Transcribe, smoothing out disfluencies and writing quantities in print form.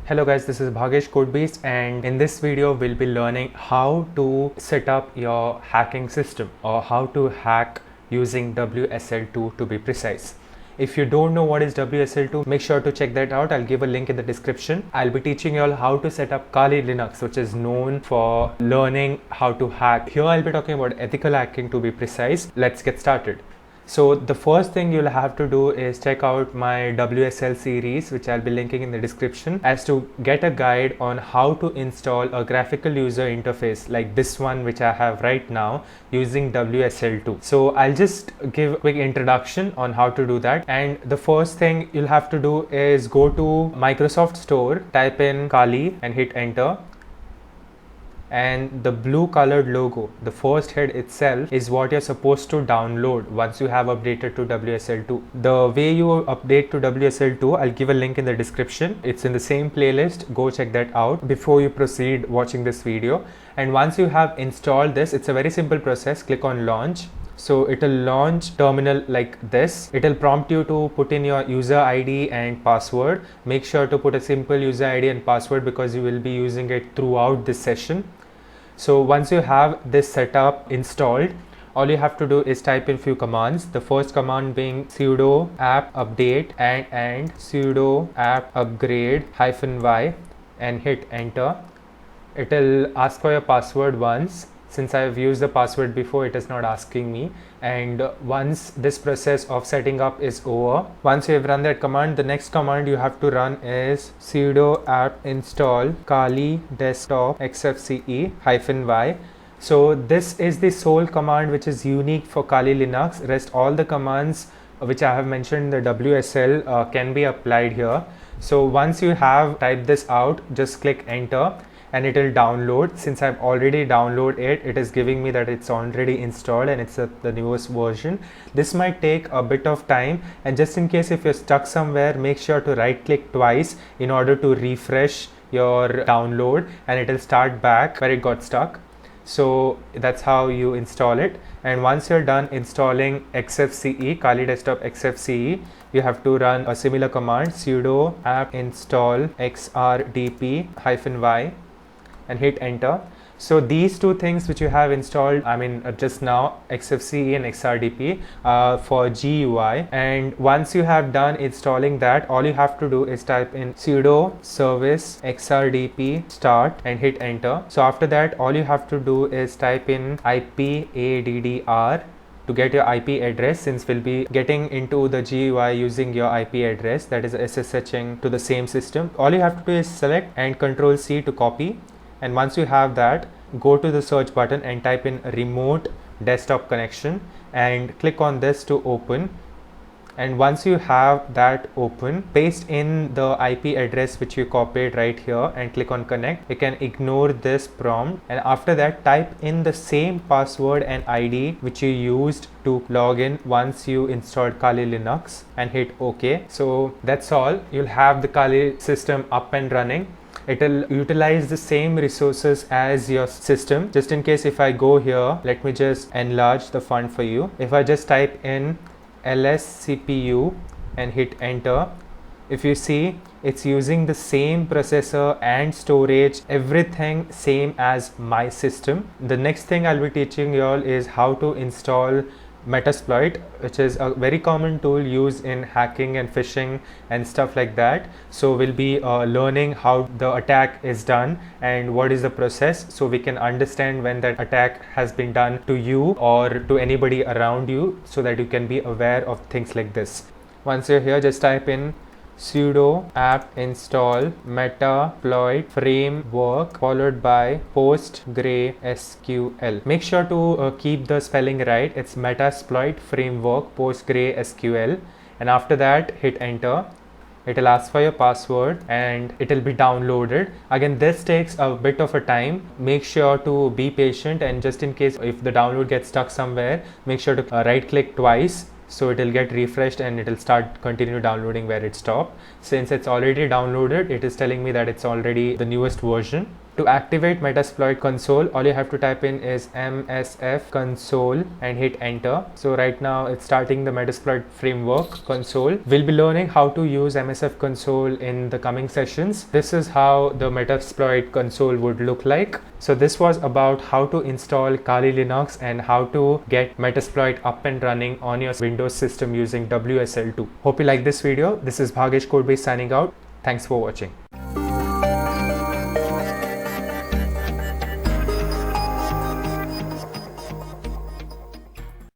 Hello guys, this is Bhagesh Codebeast, and in this video we'll be learning how to set up your hacking system or how to hack using WSL2 to be precise. If you don't know what is WSL2, make sure to check that out. I'll give a link in the description. I'll be teaching you all how to set up Kali Linux, which is known for learning how to hack. Here I'll be talking about ethical hacking to be precise. Let's get started. So the first thing you'll have to do is check out my WSL series, which I'll be linking in the description, as to get a guide on how to install a graphical user interface like this one which I have right now using WSL2. So I'll just give a quick introduction on how to do that. And the first thing you'll have to do is go to Microsoft Store, type in Kali and hit enter. And the blue colored logo, the first head itself, is what you're supposed to download once you have updated to WSL2. The way you update to WSL2, I'll give a link in the description. It's in the same playlist. Go check that out before you proceed watching this video. And once you have installed this, it's a very simple process. Click on launch. So it'll launch terminal like this. It'll prompt you to put in your user ID and password. Make sure to put a simple user ID and password because you will be using it throughout this session. So once you have this setup installed, all you have to do is type in few commands. The first command being sudo apt update and sudo apt upgrade -y and hit enter. It'll ask for your password once. Since I've used the password before, it is not asking me. And once this process of setting up is over, once you have run that command, the next command you have to run is sudo apt install kali desktop xfce -y. So this is the sole command which is unique for Kali Linux. Rest all the commands which I have mentioned in the WSL can be applied here. So once you have typed this out, just click enter and it will download. Since I've already downloaded it, it is giving me that it's already installed and it's the newest version. This might take a bit of time, and just in case if you're stuck somewhere, make sure to right click twice in order to refresh your download and it will start back where it got stuck. So that's how you install it. And once you're done installing XFCE, Kali Desktop XFCE, you have to run a similar command, sudo apt install xrdp -y and hit enter. So these two things which you have installed, just now, XFCE and XRDP for GUI. And once you have done installing that, all you have to do is type in sudo service xrdp start and hit enter. So after that, all you have to do is type in IPADDR to get your IP address, since we'll be getting into the GUI using your IP address, that is SSHing to the same system. All you have to do is select and Control C to copy. And once you have that, go to the search button and type in remote desktop connection and click on this to open. And once you have that open, paste in the IP address which you copied right here and click on connect. You can ignore this prompt, and after that type in the same password and ID which you used to log in once you installed Kali Linux and hit OK. So that's all. You'll have the Kali system up and running. It will utilize the same resources as your system. Just in case, if I go here, let me just enlarge the font for you. If I just type in lscpu and hit enter, if you see, it's using the same processor and storage, everything same as my system. The next thing I'll be teaching you all is how to install Metasploit, which is a very common tool used in hacking and phishing and stuff like that. So we'll be learning how the attack is done and what is the process, so we can understand when that attack has been done to you or to anybody around you, so that you can be aware of things like this. Once you're here, just type in sudo apt install metasploit framework followed by PostgreSQL. Make sure to keep the spelling right. It's Metasploit framework PostgreSQL, and after that hit enter. It will ask for your password and it will be downloaded. Again, this takes a bit of a time. Make sure to be patient, and just in case if the download gets stuck somewhere, make sure to right click twice. So it will get refreshed and it will continue downloading where it stopped. Since it's already downloaded, it is telling me that it's already the newest version. To activate Metasploit console, all you have to type in is MSF console and hit enter. So right now it's starting the Metasploit framework console. We'll be learning how to use MSF console in the coming sessions. This is how the Metasploit console would look like. So this was about how to install Kali Linux and how to get Metasploit up and running on your Windows system using WSL2. Hope you like this video. This is Bhagesh Codebase signing out. Thanks for watching.